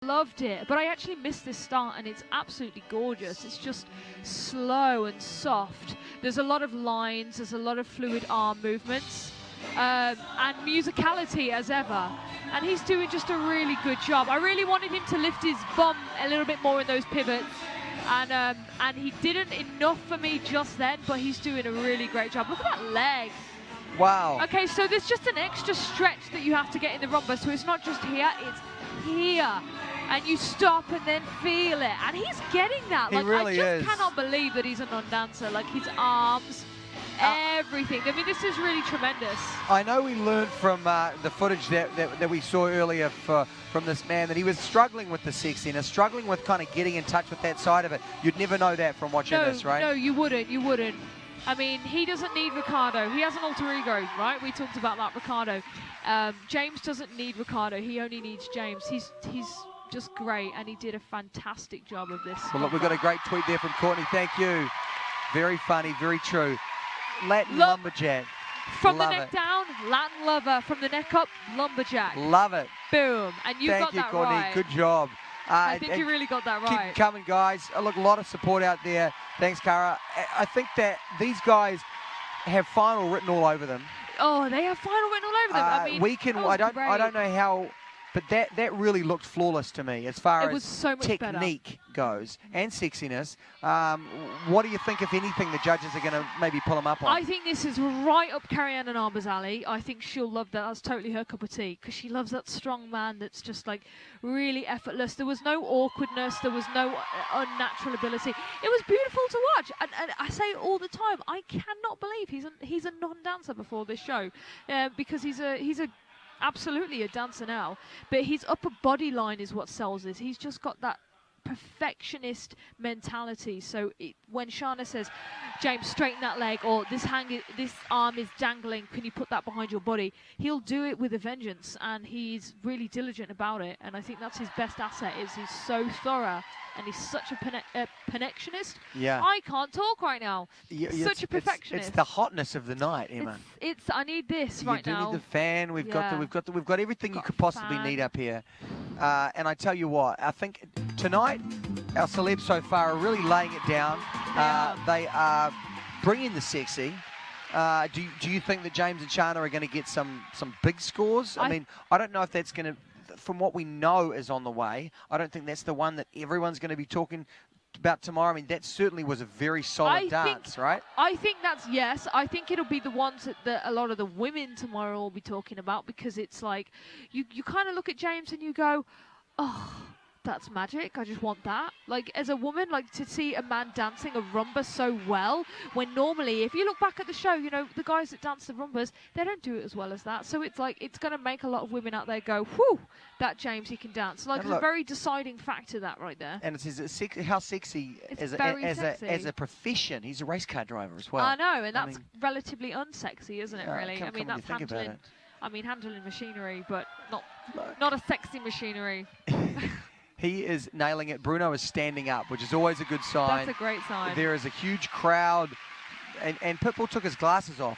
Loved it, but I actually missed this start, and it's absolutely gorgeous. It's just slow and soft. There's a lot of lines, there's a lot of fluid arm movements, and musicality as ever. And he's doing just a really good job. I really wanted him to lift his bum a little bit more in those pivots, and he didn't enough for me just then, but he's doing a really great job. Look at that leg. Wow. Okay, so there's just an extra stretch that you have to get in the rumba, so it's not just here, it's here. And you stop and then feel it. And he's getting that. He really I just is. cannot believe that he's a non-dancer. Like, his arms, everything. I mean, this is really tremendous. I know we learned from the footage that we saw earlier from this man that he was struggling with the sexiness, struggling with kind of getting in touch with that side of it. You'd never know that from watching this, right? No, you wouldn't. You wouldn't. I mean, he doesn't need Ricardo. He has an alter ego, right? We talked about that, Ricardo. James doesn't need Ricardo. He only needs James. He's just great, and he did a fantastic job of this. Well, look, we've got a great tweet there from Courtney. Thank you. Very funny, very true. Latin lumberjack. From the neck down, Latin lover. From the neck up, lumberjack. Love it. Boom. And you got that Courtney. right. Good job. I think you really got that right. Keep coming, guys. Look, a lot of support out there. Thanks, Cara. I think that these guys have final written all over them. Oh, they have final written all over them. I mean, I don't know how, but that really looked flawless to me as far as so much technique goes and sexiness. What do you think, if anything, the judges are going to maybe pull them up on? I think this is right up Carrie-Anne and Arba's alley. I think she'll love that. That's totally her cup of tea, because she loves that strong man that's just like really effortless. There was no awkwardness. There was no unnatural ability. It was beautiful to watch. And I say it all the time. I cannot believe he's a non-dancer before this show, because he's absolutely a dancer now, but his upper body line is what sells this. He's just got that perfectionist mentality. So when Shana says, James, straighten that leg, or this arm is dangling, can you put that behind your body? He'll do it with a vengeance, and he's really diligent about it. And I think that's his best asset, is he's so thorough, and he's such a perfectionist. Yeah. I can't talk right now. Such a perfectionist. It's the hotness of the night, Emma. I need this right now. You do need the fan. We've got everything you could possibly need up here. And I tell you what, I think tonight our celebs so far are really laying it down. They are bringing the sexy. Do you think that James and Shana are going to get some big scores? I mean, I don't know if that's going to, from what we know is on the way, I don't think that's the one that everyone's going to be talking about tomorrow. I mean, that certainly was a very solid dance, right? I think yes. I think it'll be the ones that a lot of the women tomorrow will be talking about, because it's like, you kind of look at James and you go, oh, that's magic. I just want that. Like, as a woman, like, to see a man dancing a rumba so well, when normally, if you look back at the show, you know, the guys that dance the rumbas, they don't do it as well as that. So it's like, it's going to make a lot of women out there go, whew, that James, he can dance. Like, it's a very deciding factor, that right there. And it's how sexy as a profession. He's a race car driver as well. I know, and that's relatively unsexy, isn't it, really? I mean, that's handling. I mean, handling machinery, but not a sexy machinery. He is nailing it. Bruno is standing up, which is always a good sign. That's a great sign. There is a huge crowd, and Pitbull took his glasses off.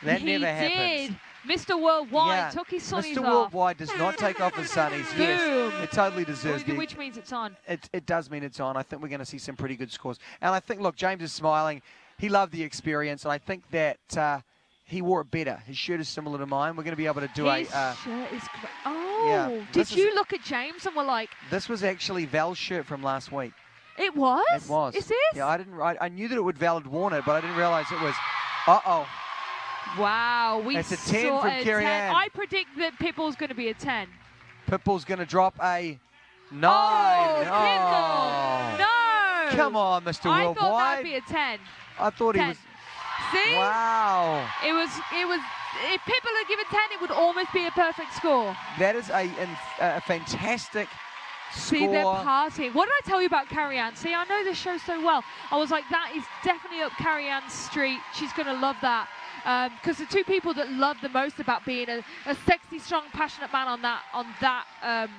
That never happens. Mr. Worldwide took his sunnies off. Mr. Worldwide does not take off his sunnies. Yes, it totally deserves it. Which means it's on. It does mean it's on. I think we're going to see some pretty good scores. And I think, look, James is smiling. He loved the experience, and I think that he wore it better. His shirt is similar to mine. We're going to be able to do His shirt is great. Oh, yeah, did you look at James and were like... This was actually Val's shirt from last week. It was? It was. Is this? Yeah, I knew that Val had worn it, but I didn't realize it was... Uh-oh. Wow, it's a 10 from Carrie-Anne. I predict that Pitbull's going to be a 10. Pitbull's going to drop a 9. Pitbull! No! Come on, Mr. Worldwide. I thought that'd be a 10. I thought 10. He was... See? Wow. It was. If Pitbull had given 10, it would almost be a perfect score. That is a fantastic score. See, they're partying. What did I tell you about Carrie-Anne? See, I know this show so well. I was like, that is definitely up Carrie-Anne's street. She's going to love that. Because the two people that love the most about being a sexy, strong, passionate man on that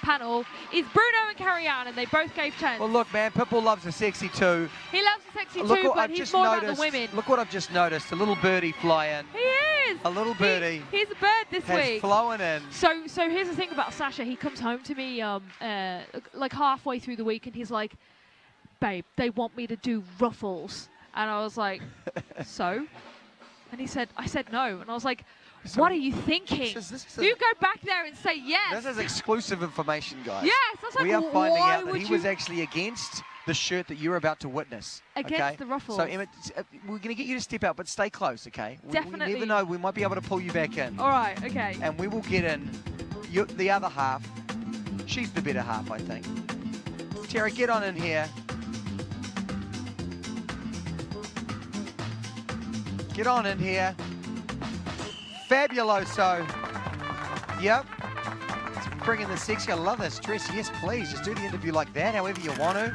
panel is Bruno and Carrie-Anne, and they both gave 10. Well, look, man, Pitbull loves the sexy too. He loves the sexy too, but he's more about the women. Look what I've just noticed. A little birdie fly in. He is. A little birdie. He's a bird this has week. flown in. So here's the thing about Sasha. He comes home to me like halfway through the week, and he's like, "Babe, they want me to do ruffles," and I was like, "So?" And I said no, and I was like, So "What are you thinking? You go back there and say yes." This is exclusive information, guys. Yes, I was like, we are finding why out that would he you was actually against the shirt that you're about to witness. Against the ruffles. So, Emma, we're going to get you to step out, but stay close, okay? Definitely. We never know. We might be able to pull you back in. All right, okay. And we will get in the other half. She's the better half, I think. Tara, get on in here. Get on in here. Fabuloso. Yep. Bring in the sexy. I love this dress. Yes, please. Just do the interview like that, however you want to.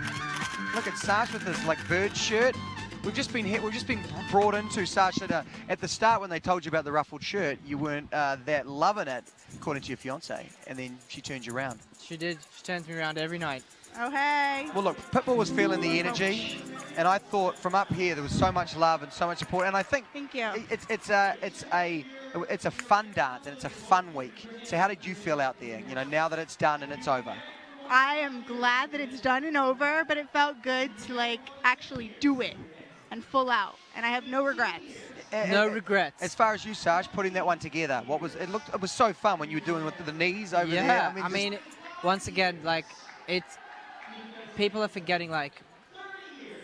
Look at Sasha with his like bird shirt. We've just been brought into Sasha at the start when they told you about the ruffled shirt. You weren't that loving it, according to your fiance, and then she turned you around. She did. She turns me around every night. Oh hey. Well, look, Pitbull was feeling the energy, and I thought from up here there was so much love and so much support, and I think Thank you. it's a fun dance and it's a fun week. So how did you feel out there? You know, now that it's done and it's over. I am glad that it's done and over, but it felt good to like actually do it and full out, and I have no regrets. No regrets. As far as you, Sarge, putting that one together, it was so fun when you were doing with the knees over there. Yeah, I mean, once again, like people are forgetting, like,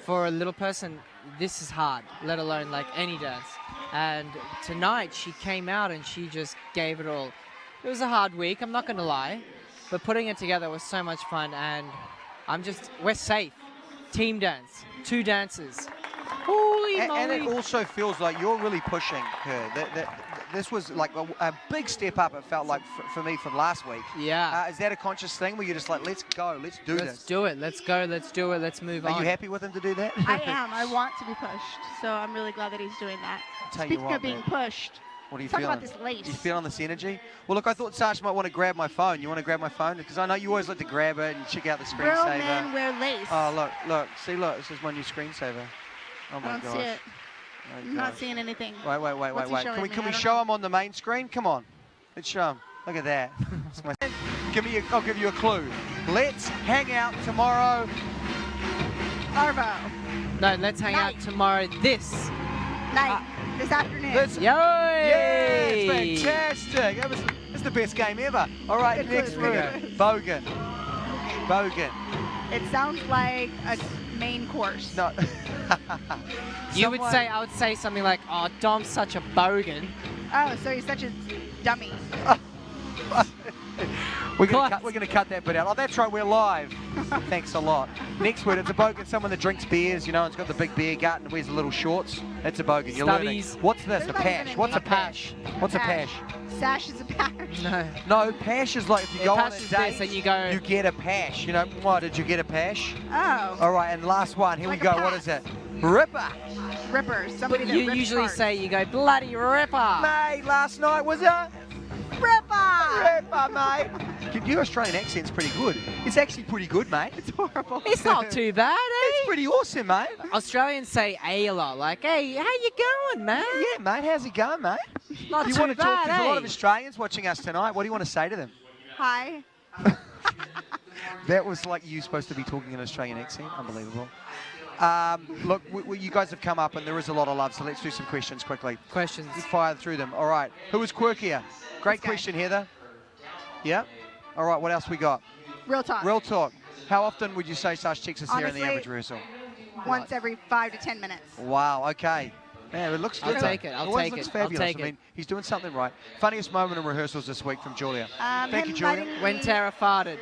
for a little person, this is hard, let alone like any dance. And tonight she came out and she just gave it all. It was a hard week, I'm not gonna lie, but putting it together was so much fun, and we're safe. Team dance, 2 dancers. Holy moly. And it also feels like you're really pushing her. This was like a big step up, it felt like, for me from last week. Yeah. Is that a conscious thing where you're just like, let's go, let's do this? Let's do it, let's go, let's do it, let's move on. Are you happy with him to do that? I am. I want to be pushed, so I'm really glad that he's doing that. Speaking of being pushed, what are you talk feeling? about this lace. You feeling this energy? Well, look, I thought Sasha might want to grab my phone. You want to grab my phone? Because I know you always like to grab it and check out the Real screensaver. men wear lace. Oh, look. See, look. This is my new screensaver. Oh, my I don't gosh. see it. Oh, I'm not seeing anything. Wait. What's he showing me? Can I we don't show know. him on the main screen? Come on. Let's show him. Look at that. I'll give you a clue. Let's hang out tomorrow. Arvo. No, let's hang out tomorrow this afternoon. Yeah, it's fantastic. That's the best game ever. All right, Good next clue. we go. Bogan. It sounds like a main course. No. I would say something like, oh, Dom's such a bogan. Oh, so he's such a dummy. We're going to cut that bit out. Oh, that's right, we're live. Thanks a lot. Next word, it's a bogan. Someone that drinks beers, you know, and it's got the big beer gut and wears the little shorts. That's a bogan. You're learning. What's this? A pash. What's a pash? What's a pash? Sash is a pash. No, pash is like if you go on a date, and you get a pash. You know, what, did you get a pash? Oh. All right, and last one. Here Like we a go. What pass. is it? Ripper. Rippers. Somebody that You rips usually cards. say, you go, bloody ripper. Mate, last night was a Ripper. mate. Your Australian accent's pretty good. It's actually pretty good, mate. It's horrible. It's not too bad, eh? It's pretty awesome, mate. Australians say a lot, like, hey, how you going, man? Yeah, mate. How's it going, mate? Not You too want to talk? bad, There's a lot of eh? Australians watching us tonight. What do you want to say to them? Hi. That was like you supposed to be talking in an Australian accent. Unbelievable. Look, you guys have come up and there is a lot of love, so let's do some questions quickly. Questions. Let's fire through them. All right. Who is quirkier? Great question, Heather. Yeah? All right, what else we got? Real talk. Real talk. How often would you say Sash checks us here in the Honestly, average rehearsal? Once every 5 to 10 minutes. Wow, okay. Man, it looks good. I'll take it. I'll always take looks it. Fabulous. I'll take I mean, he's doing something right. Funniest moment in rehearsals this week from Julia. Thank you, Julia. When Tara farted.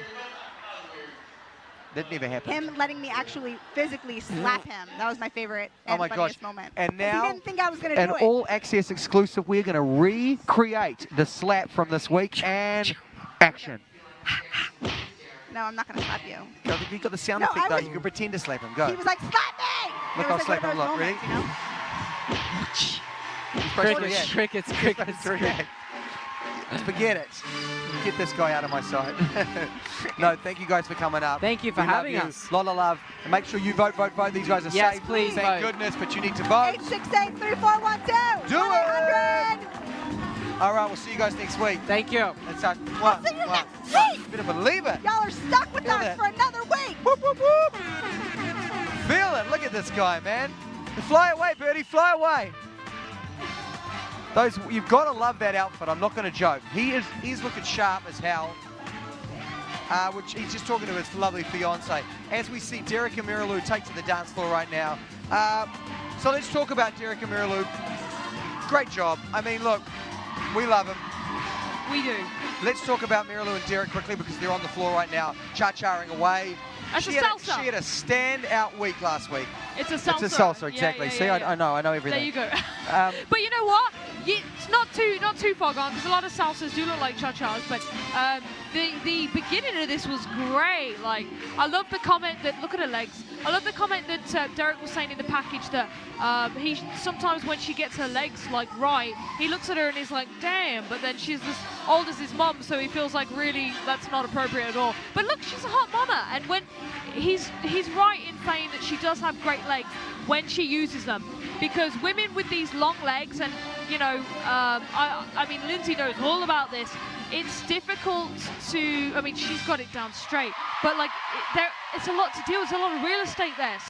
That never happened. Him letting me actually physically slap him. That was my favorite and Oh my funniest gosh. moment. And now, he didn't think I was going to an do it. all access exclusive, we're going to recreate the slap from this week and action. No, I'm not going to slap you. You got the sound No, effect I though. was- You can pretend to slap him. Go. He was like, slap me! Look, There I'll was, slap like, him. one Look, of those ready? moments, you know? Crickets. Forget it. Get this guy out of my sight. No, thank you guys for coming up. Thank you for We love having you. us. Lot of love. And make sure you vote. These guys are Yes, safe. please Thank vote. goodness, but you need to vote. 868-3412. Do it! 1-800 All right, we'll see you guys next week. Thank you. That's our We'll see you next week. Bit of a lever. Y'all are stuck with Feel us that. for another week. Whoop, whoop, whoop. Feel it. Look at this guy, man. Fly away, Birdie. Fly away. You've got to love that outfit. I'm not going to joke. He's looking sharp as hell. Which he's just talking to his lovely fiance. As we see Derek Amiralou take to the dance floor right now. So let's talk about Derek Amiralou. Great job. I mean, look, we love him. We do. Let's talk about Amiralou and Derek quickly because they're on the floor right now, cha-charing away. It's a salsa. She had a standout week last week. It's a salsa. It's a salsa, exactly. Yeah, See, I know everything. There you go. But you know what? It's not too far gone because a lot of salsas do look like cha-chas, but the beginning of this was great. Like, I love the comment that, look at her legs. I love the comment that Derek was saying in the package that he sometimes when she gets her legs like right, he looks at her and he's like, damn, but then she's as old as his mom, so he feels like really that's not appropriate at all. But look, she's a hot mama, and when he's right in saying that she does have great legs when she uses them, because women with these long legs, and you know, I mean, Lindsay knows all about this. It's difficult to, I mean, she's got it down straight, but like, it's a lot to deal with. There's a lot of real estate there.